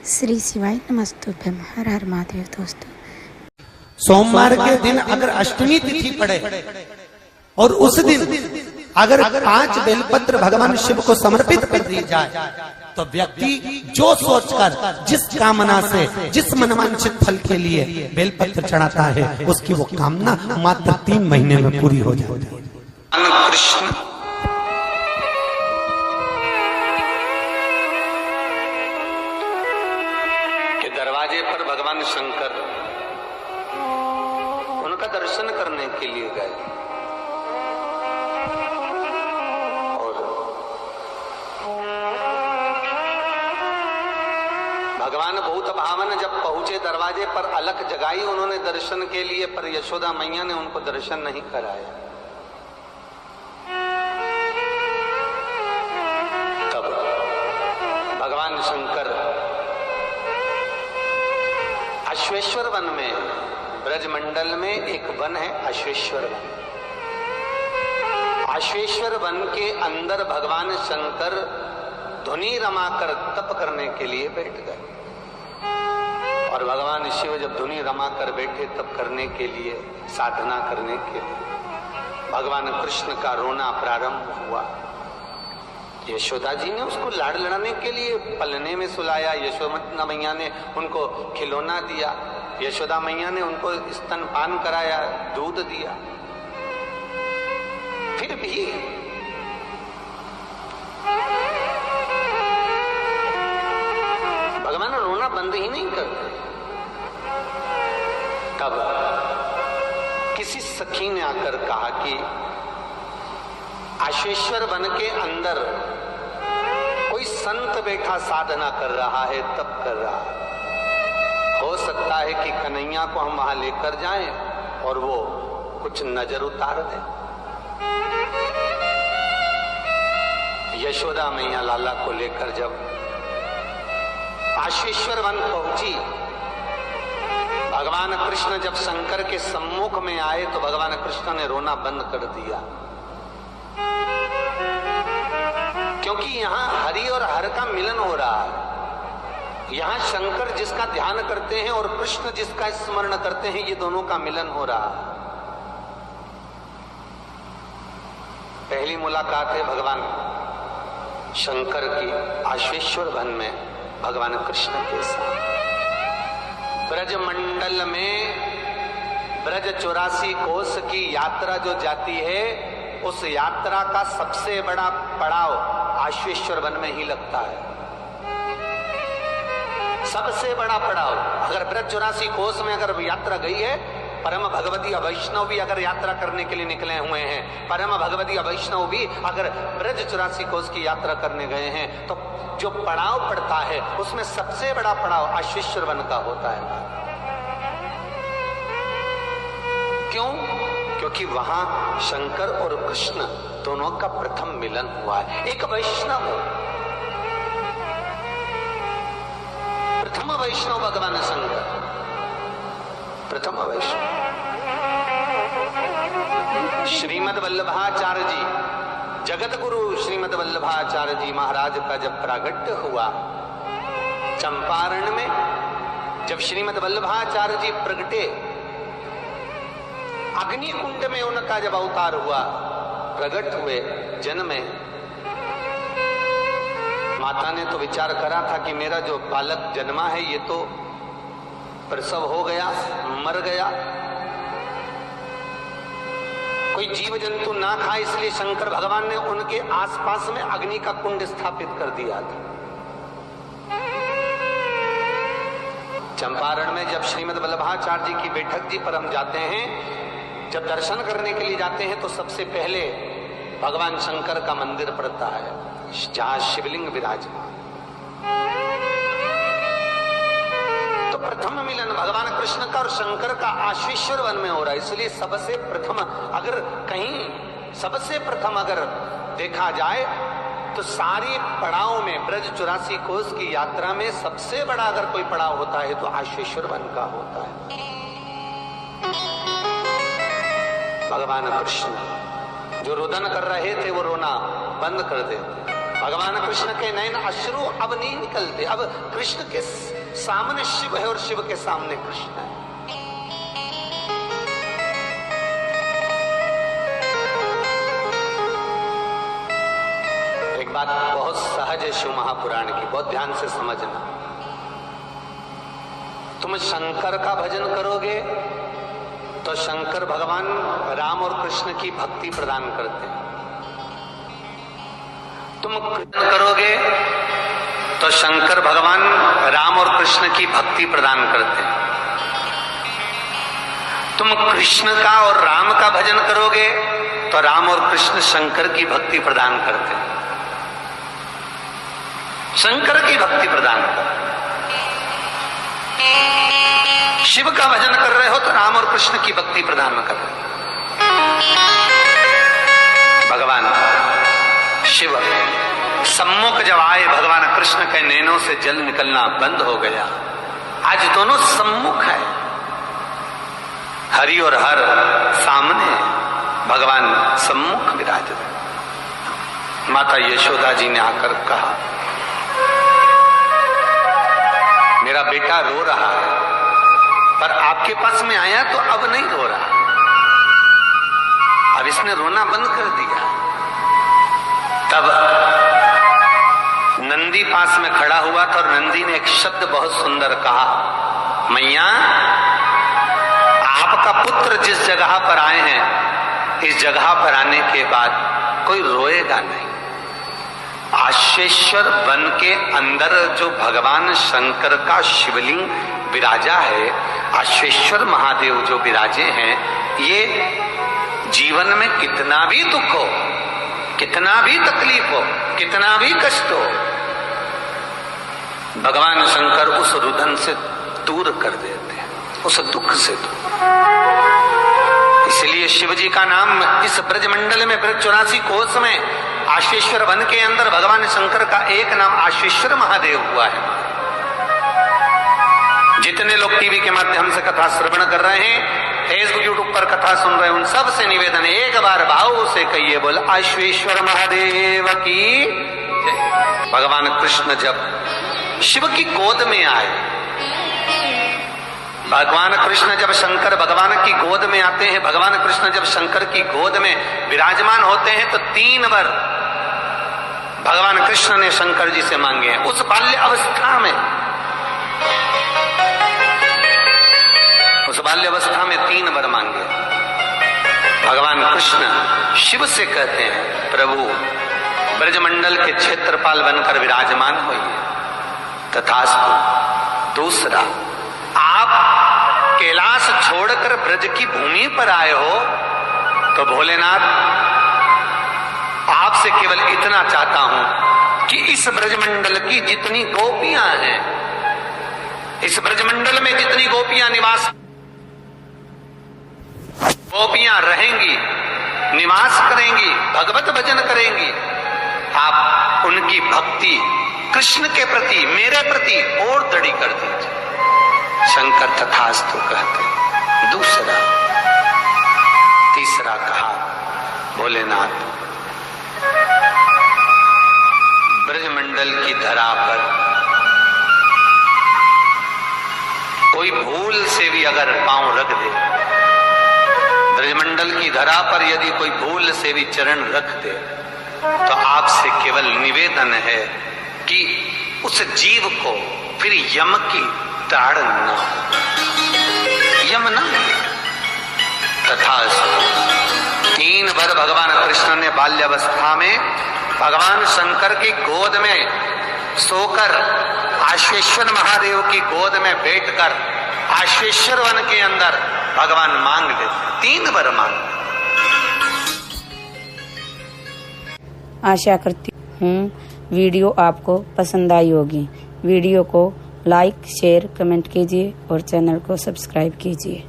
श्री शिवाय नमस्तुभ्यम। हर हर महादेव। दोस्तों, सोमवार के दिन अगर अष्टमी तिथि पड़े और उस दिन अगर 5 बेलपत्र भगवान शिव को समर्पित कर दी जाए तो व्यक्ति जो सोचकर जिस कामना से जिस मनवांछित फल के लिए बेलपत्र चढ़ाता है उसकी वो कामना मात्र 3 महीने में पूरी हो जाती है। कृष्ण के दरवाजे पर भगवान शंकर उनका दर्शन करने के लिए गए और भगवान भूत भावन जब पहुंचे दरवाजे पर अलख जगाई उन्होंने दर्शन के लिए, पर यशोदा मैया ने उनको दर्शन नहीं कराया। तब भगवान शंकर अश्वेश्वर वन में, ब्रजमंडल में एक वन है अश्वेश्वर वन। अश्वेश्वर वन के अंदर भगवान शंकर धुनी रमाकर तप करने के लिए बैठ गए और भगवान शिव जब धुनी रमाकर बैठे तप करने के लिए, साधना करने के लिए, भगवान कृष्ण का रोना प्रारंभ हुआ। यशोदा जी ने उसको लाड़ लड़ाने के लिए पलने में सुलाया, यशोदा मैया ने उनको खिलौना दिया, यशोदा मैया ने उनको स्तनपान कराया, दूध दिया, फिर भी भगवान रोना बंद ही नहीं करते। तब किसी सखी ने आकर कहा कि अश्वेश्वर वन के अंदर कोई संत बैठा साधना कर रहा है, तप कर रहा है, हो सकता है कि कन्हैया को हम वहां लेकर जाएं और वो कुछ नजर उतार दे। यशोदा मैया लाला को लेकर जब अश्वेश्वर वन पहुंची, भगवान कृष्ण जब शंकर के सम्मुख में आए तो भगवान कृष्ण ने रोना बंद कर दिया, क्योंकि यहाँ हरि और हर का मिलन हो रहा है। यहाँ शंकर जिसका ध्यान करते हैं और कृष्ण जिसका स्मरण करते हैं, ये दोनों का मिलन हो रहा है। पहली मुलाकात है भगवान शंकर की अश्वेश्वर वन में भगवान कृष्ण के साथ। ब्रजमंडल में ब्रज 84 कोस की यात्रा जो जाती है, उस यात्रा का सबसे बड़ा पड़ाव अश्वेश्वर वन में ही लगता है। सबसे बड़ा पड़ाव, अगर ब्रज 84 कोस में अगर यात्रा गई है, परम भगवती वैष्णव भी अगर यात्रा करने के लिए निकले हुए हैं, परम भगवती वैष्णव भी अगर ब्रज 84 कोस की यात्रा करने गए हैं, तो जो पड़ाव पड़ता है उसमें सबसे बड़ा पड़ाव अश्वेश्वर वन का होता है। क्यों? क्योंकि वहां शंकर और कृष्ण दोनों का प्रथम मिलन हुआ है। एक वैष्णव, प्रथम वैष्णव भगवान शंकर, प्रथम वैष्णव। श्रीमद वल्लभाचार्य जी, जगत गुरु श्रीमद वल्लभाचार्य जी महाराज का जब प्रागट्य हुआ चंपारण में, जब श्रीमद वल्लभाचार्य जी प्रगटे, अग्निकुंड में उनका जब अवतार हुआ, प्रकट हुए, जन्मे, माता ने तो विचार करा था कि मेरा जो बालक जन्मा है ये तो प्रसव हो गया, मर गया, कोई जीव जंतु ना खाए, इसलिए शंकर भगवान ने उनके आसपास में अग्नि का कुंड स्थापित कर दिया था। चंपारण में जब श्रीमद वल्लभाचार्य जी की बैठक जी पर हम जाते हैं, जब दर्शन करने के लिए जाते हैं, तो सबसे पहले भगवान शंकर का मंदिर पड़ता है, जहां शिवलिंग विराजमान। तो प्रथम मिलन भगवान कृष्ण का और शंकर का अश्वेश्वर वन में हो रहा है। इसलिए सबसे प्रथम, अगर कहीं सबसे प्रथम अगर देखा जाए तो सारी पड़ाव में, ब्रज 84 कोस की यात्रा में सबसे बड़ा अगर कोई पड़ाव होता है तो अश्वेश्वर वन का होता है। भगवान कृष्ण जो रुदन कर रहे थे वो रोना बंद कर देते। भगवान कृष्ण के नयन अश्रु अब नहीं निकलते। अब कृष्ण के सामने शिव है और शिव के सामने कृष्ण है। एक बात बहुत सहज है शिव महापुराण की, बहुत ध्यान से समझना। तुम शंकर का भजन करोगे तो शंकर भगवान राम और कृष्ण की भक्ति प्रदान करते हैं। तुम कृष्ण करोगे तो शंकर भगवान राम और कृष्ण की भक्ति प्रदान करते हैं। तुम कृष्ण का और राम का भजन करोगे तो राम और कृष्ण शंकर की भक्ति प्रदान करते हैं। शंकर की भक्ति प्रदान करते हैं। शिव का भजन कर रहे हो तो राम और कृष्ण की भक्ति प्रदान कर रहे हो। भगवान शिव सम्मुख जब आए, भगवान कृष्ण के नैनों से जल निकलना बंद हो गया। आज दोनों सम्मुख है, हरि और हर सामने, भगवान सम्मुख विराज रहे। माता यशोदा जी ने आकर कहा, मेरा बेटा रो रहा है, पर आपके पास में आया तो अब नहीं रो रहा। अब इसने रोना बंद कर दिया। तब नंदी पास में खड़ा हुआ था और नंदी ने एक शब्द बहुत सुंदर कहा, मैया आपका पुत्र जिस जगह पर आए हैं, इस जगह पर आने के बाद कोई रोएगा नहीं। आश्वेश्वर वन के अंदर जो भगवान शंकर का शिवलिंग विराजा है, आश्वेश्वर महादेव जो विराजे हैं, ये जीवन में कितना भी दुख हो, कितना भी तकलीफ हो, कितना भी कष्ट हो, भगवान शंकर उस रुदन से दूर कर देते हैं, उस दुख से दूर। इसलिए शिव जी का नाम इस ब्रजमंडल में, ब्रज 84 कोस में, आश्वेश्वर वन के अंदर भगवान शंकर का एक नाम आश्वेश्वर महादेव हुआ है। जितने लोग टीवी के माध्यम से कथा श्रवण कर रहे हैं, फेसबुक यूट्यूब पर कथा सुन रहे हैं, उन सब से निवेदन है, एक बार भाव से कहिए, बोल आश्वेश्वर महादेव की जय। भगवान कृष्ण जब शिव की गोद में आए, भगवान कृष्ण जब शंकर भगवान की गोद में आते हैं, भगवान कृष्ण जब शंकर की गोद में विराजमान होते हैं, तो 3 वर भगवान कृष्ण ने शंकर जी से मांगे हैं। उस बाल्य अवस्था में, उस बाल्य अवस्था में 3 वर मांगे। भगवान कृष्ण शिव से कहते हैं, प्रभु ब्रजमंडल के क्षेत्रपाल बनकर विराजमान होइए। तथास्तु। दूसरा, आप कैलाश छोड़कर ब्रज की भूमि पर आए हो, तो भोलेनाथ आपसे केवल इतना चाहता हूं कि इस ब्रजमंडल की जितनी गोपियां हैं, इस ब्रजमंडल में जितनी गोपियां निवास, गोपियां रहेंगी, निवास करेंगी, भगवत भजन करेंगी, आप उनकी भक्ति कृष्ण के प्रति, मेरे प्रति और दृढ़ कर दीजिए। शंकर तथास्तु कहते। दूसरा, तीसरा कहा, भोलेनाथ ब्रजमंडल की धरा पर कोई भूल से भी अगर पांव रख दे, ब्रजमंडल की धरा पर यदि कोई भूल से भी चरण रख दे, तो आपसे केवल निवेदन है कि उस जीव को फिर यम की ताड़ न, यम न मिले। तथा 3 बार भगवान कृष्ण ने बाल्यावस्था में भगवान शंकर की गोद में सोकर, आश्वेश्वर महादेव की गोद में बैठकर, आश्वेश्वर वन के अंदर भगवान मांग लेते, 3 बार मांग। आशा करती हूँ वीडियो आपको पसंद आई होगी। वीडियो को लाइक, शेयर, कमेंट कीजिए और चैनल को सब्सक्राइब कीजिए।